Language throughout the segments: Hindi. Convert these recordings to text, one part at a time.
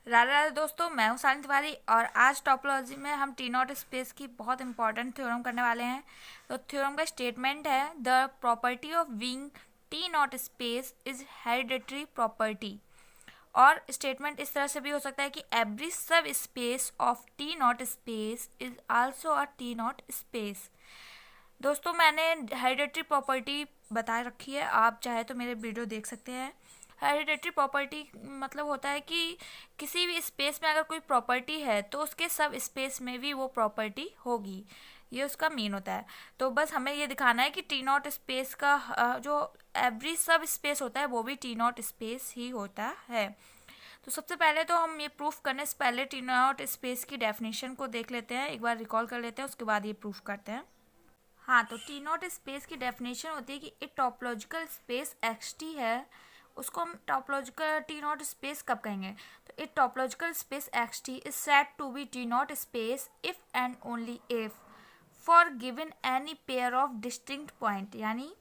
राधे राधे दोस्तों, मैं हूं सानी तिवारी और आज टोपोलॉजी में हम टी नॉट स्पेस की बहुत इंपॉर्टेंट थ्योरम करने वाले हैं। तो थ्योरम का स्टेटमेंट है the property of being T naught space is hereditary property. और स्टेटमेंट इस तरह से भी हो सकता है कि एवरी सब space of T naught space is also a T naught space. दोस्तों, मैंने हेरिडेटरी प्रॉपर्टी बता रखी है, आप चाहे तो मेरे वीडियो देख सकते हैं। हेरिडेटरी प्रॉपर्टी मतलब होता है कि किसी भी स्पेस में अगर कोई प्रॉपर्टी है तो उसके सब स्पेस में भी वो प्रॉपर्टी होगी, ये उसका मीन होता है। तो बस हमें ये दिखाना है कि टी नॉट स्पेस का जो एवरी सब स्पेस होता है वो भी टी नॉट स्पेस ही होता है। तो सबसे पहले तो हम ये प्रूफ करने से पहले टी नॉट स्पेस की डेफिनेशन को देख लेते हैं, एक बार रिकॉल कर लेते हैं, उसके बाद ये प्रूफ करते हैं। हाँ, तो टी नॉट स्पेस की डेफिनेशन होती है कि एक टॉपोलॉजिकल स्पेस एक्स टी है, उसको हम टॉपोलॉजिकल टी नॉट स्पेस कब कहेंगे? तो एक topological space X T is said to be T naught space if and only if for given any pair of distinct point, यानी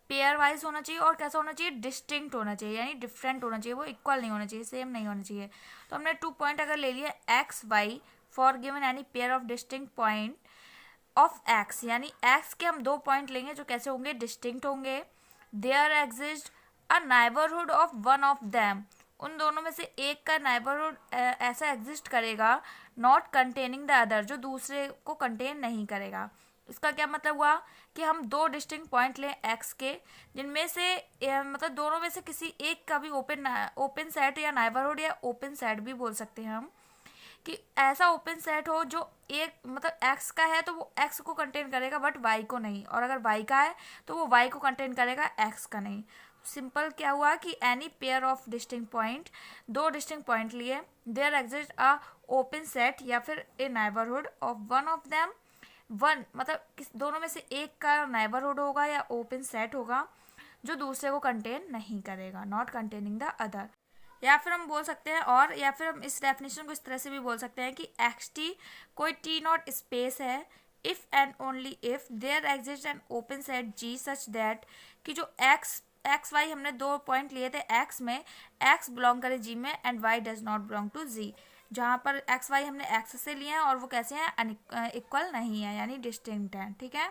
पेयर वाइज होना चाहिए और कैसा होना चाहिए, डिस्टिंक्ट होना चाहिए, यानी डिफरेंट होना चाहिए, वो इक्वल नहीं होना चाहिए, सेम नहीं होना चाहिए। तो हमने 2 पॉइंट अगर ले लिया X Y for given any pair of distinct point of X, यानी एक्स के हम 2 पॉइंट लेंगे जो कैसे होंगे, डिस्टिंक्ट होंगे। There exist a neighbourhood of one of them, उन दोनों में से एक का नाइबरहुड ऐसा एग्जिस्ट करेगा, नॉट कंटेनिंग द अदर, जो दूसरे को कंटेन नहीं करेगा। इसका क्या मतलब हुआ कि हम 2 डिस्टिंक्ट पॉइंट लें एक्स के, जिनमें से मतलब दोनों में से किसी एक का भी ओपन सेट या नाइबरहुड या ओपन सेट भी बोल सकते हैं हम, कि ऐसा ओपन सेट हो जो एक मतलब एक्स का है तो वो एक्स को कंटेन करेगा बट वाई को नहीं, और अगर वाई का है तो वो वाई को कंटेन करेगा, एक्स का नहीं। सिंपल क्या हुआ कि any pair of distinct point, 2 distinct point लिए, there exist a open set या फिर a neighbourhood of one of them, one मतलब किस दोनों में से एक का नाइबरहुड होगा या ओपन सेट होगा जो दूसरे को कंटेन नहीं करेगा, नॉट कंटेनिंग द अदर। या फिर हम बोल सकते हैं, और या फिर हम इस डेफिनेशन को इस तरह से भी बोल सकते हैं कि एक्स टी कोई टी नॉट स्पेस है if and only if there exist an open set G such that, कि जो एक्स वाई हमने 2 पॉइंट लिए थे एक्स में, एक्स बिलोंग करे जी में and Y does not belong to G, जहाँ पर एक्स वाई हमने एक्स से लिए हैं और वो कैसे हैं, इक्वल नहीं है, यानी डिस्टिंक्ट हैं, ठीक है।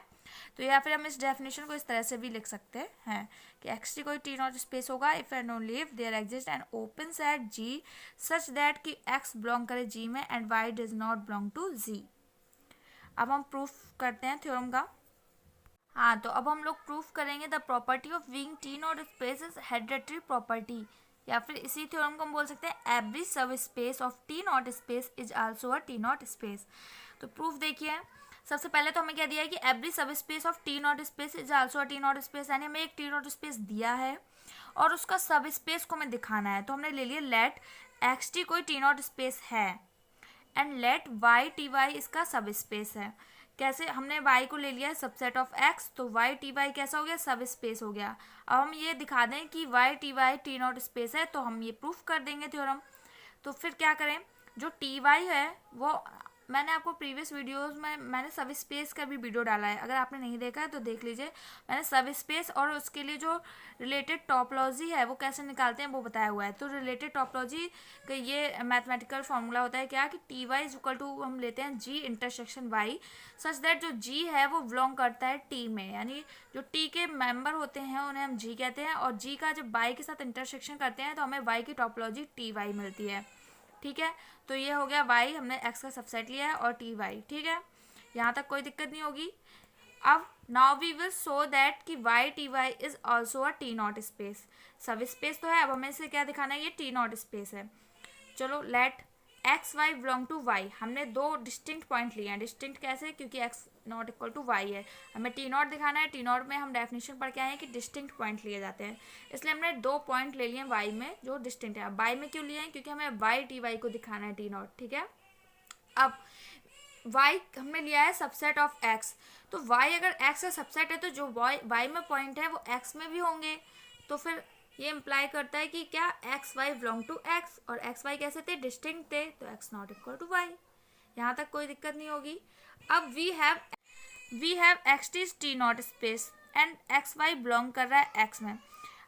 तो या फिर हम इस डेफिनेशन को इस तरह से भी लिख सकते हैं कि एक्स टी कोई टी नॉट स्पेस होगा if and only if there exist an open set G such that कि एक्स बिलोंग करे जी में and Y does not belong to G. अब हम प्रूफ करते हैं थ्योरम का। हाँ, तो अब हम लोग प्रूफ करेंगे the property of being T naught space is hereditary property, या फिर इसी थ्योरम को हम बोल सकते हैं एवरी सब space of T naught space is also a T naught space. तो प्रूफ देखिए, सबसे पहले तो हमें क्या दिया है कि एवरी सब space of T naught space is also a T naught space, यानी हमें एक टी नॉट स्पेस दिया है और उसका सब स्पेस को हमें दिखाना है। तो हमने ले लिया लेट एक्स टी कोई टी नॉट स्पेस है and let Y T Y इसका सब स्पेस है। कैसे, हमने y को ले लिया सबसेट ऑफ x, तो y टी वाई कैसा हो गया, सब स्पेस हो गया। अब हम ये दिखा दें कि y T Y T naught space है, तो हम ये प्रूफ कर देंगे थ्योरम। तो फिर क्या करें, जो टी वाई है वो मैंने आपको प्रीवियस वीडियोस में मैंने सब स्पेस का भी वीडियो डाला है, अगर आपने नहीं देखा है तो देख लीजिए। मैंने सब स्पेस और उसके लिए जो रिलेटेड टॉपोलॉजी है वो कैसे निकालते हैं वो बताया हुआ है। तो रिलेटेड टॉपोलॉजी का ये मैथमेटिकल फॉर्मूला होता है क्या, कि T Y is equal to हम लेते हैं G intersection Y such that जो जी है वो बिलोंग करता है टी में, यानी जो टी के मेंबर होते हैं उन्हें हम जी कहते हैं, और जी का जब वाई के साथ इंटरसेक्शन करते हैं तो हमें वाई की टॉपोलॉजी टी वाई मिलती है, ठीक है। तो ये हो गया y, हमने x का सबसेट लिया है, और टी वाई, ठीक है, यहाँ तक कोई दिक्कत नहीं होगी। अब now we will show that कि y T Y is also a T naught space, subspace तो है, अब हमें इसे क्या दिखाना है, ये टी नॉट स्पेस है। चलो let X Y belong to Y, हमने 2 डिस्टिंक्ट पॉइंट लिए हैं, डिस्टिंक्ट कैसे, क्योंकि X not equal to Y है, हमें टी नॉट दिखाना है। टी नॉट में हम डेफिनेशन पढ़ के आए हैं कि डिस्टिंक्ट पॉइंट लिए जाते हैं, इसलिए हमने 2 पॉइंट ले लिए वाई में जो डिस्टिंक्ट है। वाई में क्यों लिए हैं, क्योंकि हमें वाई टी वाई को दिखाना है टी नॉट, ठीक है। अब वाई हमने लिया है सबसेट ऑफ एक्स, तो वाई अगर एक्स का सबसेट है तो जो वाई में पॉइंट है वो एक्स में भी होंगे, तो फिर ये इम्प्लाई करता है कि क्या X Y belong to X, और एक्स वाई कैसे थे, डिस्टिंक्ट थे, तो X not equal to Y, यहाँ तक कोई दिक्कत नहीं होगी। अब we have X T naught space and X Y belong कर रहा है एक्स में।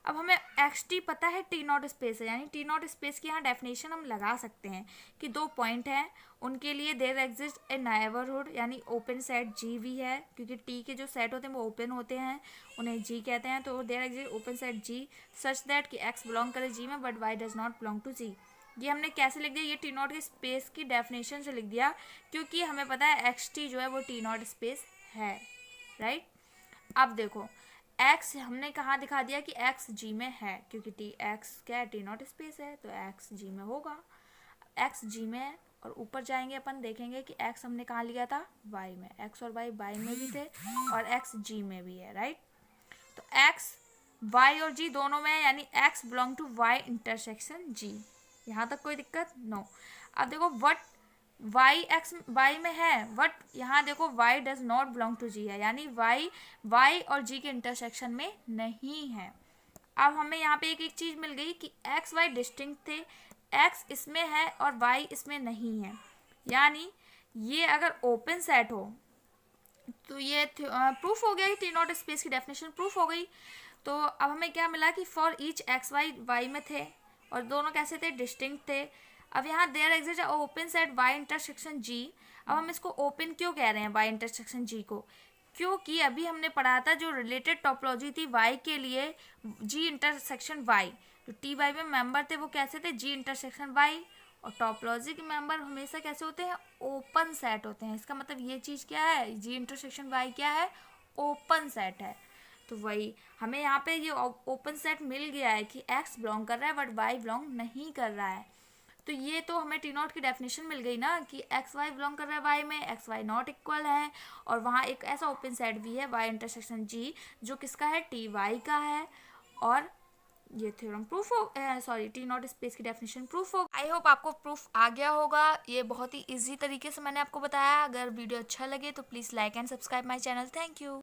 अब हमें एक्स टी पता है टी नॉट स्पेस है, यानी टी नॉट स्पेस की यहाँ डेफिनेशन हम लगा सकते हैं कि दो पॉइंट हैं, उनके लिए देयर एग्जिस्ट ए नेबरहुड यानी ओपन सेट जी भी है, क्योंकि टी के जो सेट होते हैं वो ओपन होते हैं, उन्हें जी कहते हैं। तो there exist open set G such that कि एक्स बिलोंग करे जी में but Y does not belong to G. ये हमने कैसे लिख दिया, ये टी नॉट के स्पेस की डेफिनेशन से लिख दिया, क्योंकि हमें पता है एक्स टी जो है वो टी नॉट स्पेस है, राइट। अब देखो एक्स हमने कहाँ दिखा दिया कि एक्स जी में है, क्योंकि टी एक्स क्या है, टी नॉट स्पेस है, तो एक्स जी में होगा। एक्स जी में है और ऊपर जाएंगे अपन देखेंगे कि एक्स हमने कहाँ लिया था, वाई में। एक्स और वाई में भी थे और एक्स जी में भी है, राइट। तो एक्स वाई और जी दोनों में है, यानी X belong to Y intersection G. यहाँ तक कोई दिक्कत नो। अब देखो वट वाई एक्स वाई में है, बट यहाँ देखो Y does not belong to G है, यानी वाई और जी के इंटरसेक्शन में नहीं है। अब हमें यहाँ पे एक चीज़ मिल गई कि एक्स वाई डिस्टिंक्ट थे, एक्स इसमें है और वाई इसमें नहीं है, यानी ये अगर ओपन सेट हो तो ये प्रूफ हो गया कि टी नॉट स्पेस की डेफिनेशन प्रूफ हो गई। तो अब हमें क्या मिला कि फॉर ईच एक्स वाई में थे और दोनों कैसे थे, डिस्टिंक्ट थे। अब यहाँ there exist open set Y intersection G. अब हम इसको ओपन क्यों कह रहे हैं वाई इंटरसेक्शन जी को, क्योंकि अभी हमने पढ़ा था जो रिलेटेड टोपोलॉजी थी वाई के लिए जी इंटरसेक्शन वाई, जो टी वाई में मेंबर थे वो कैसे थे, जी इंटरसेक्शन वाई। और टोपोलॉजी के मेंबर हमेशा कैसे होते हैं, ओपन सेट होते हैं। इसका मतलब ये चीज़ क्या है, जी इंटरसेक्शन वाई क्या है, ओपन सेट है। तो वही हमें यहाँ पे ये ओपन सेट मिल गया है कि एक्स बिलोंग कर रहा है बट वाई बिलोंग नहीं कर रहा है। तो ये तो हमें टी नॉट की डेफिनेशन मिल गई ना कि एक्स वाई बिलोंग कर रहा है वाई में, एक्स वाई नॉट इक्वल है, और वहाँ एक ऐसा ओपन सेट भी है वाई इंटरसेक्शन जी जो किसका है, टी वाई का है। और ये थ्योरम प्रूफ हो सॉरी टी नॉट स्पेस की डेफिनेशन प्रूफ हो। आई होप आपको प्रूफ आ गया होगा। ये बहुत ही इजी तरीके से मैंने आपको बताया। अगर वीडियो अच्छा लगे तो please like and subscribe my channel. Thank you.